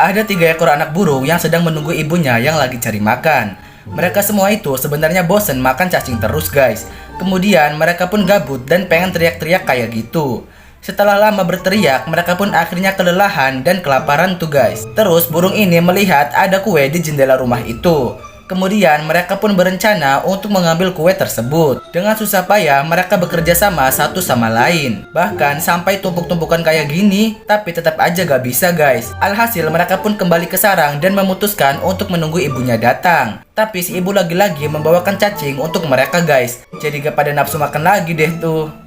Ada 3 ekor anak burung yang sedang menunggu ibunya yang lagi cari makan. Mereka semua itu sebenarnya bosen makan cacing terus guys. Kemudian mereka pun gabut dan pengen teriak-teriak kayak gitu. Setelah lama berteriak, mereka pun akhirnya kelelahan dan kelaparan tuh guys. Terus burung ini melihat ada kue di jendela rumah itu. Kemudian mereka pun berencana untuk mengambil kue tersebut. Dengan susah payah mereka bekerja sama satu sama lain. Bahkan sampai tumpuk-tumpukan kayak gini, tapi tetap aja gak bisa guys. Alhasil mereka pun kembali ke sarang dan memutuskan untuk menunggu ibunya datang. Tapi si ibu lagi-lagi membawakan cacing untuk mereka guys. Jadi gak pada nafsu makan lagi deh tuh.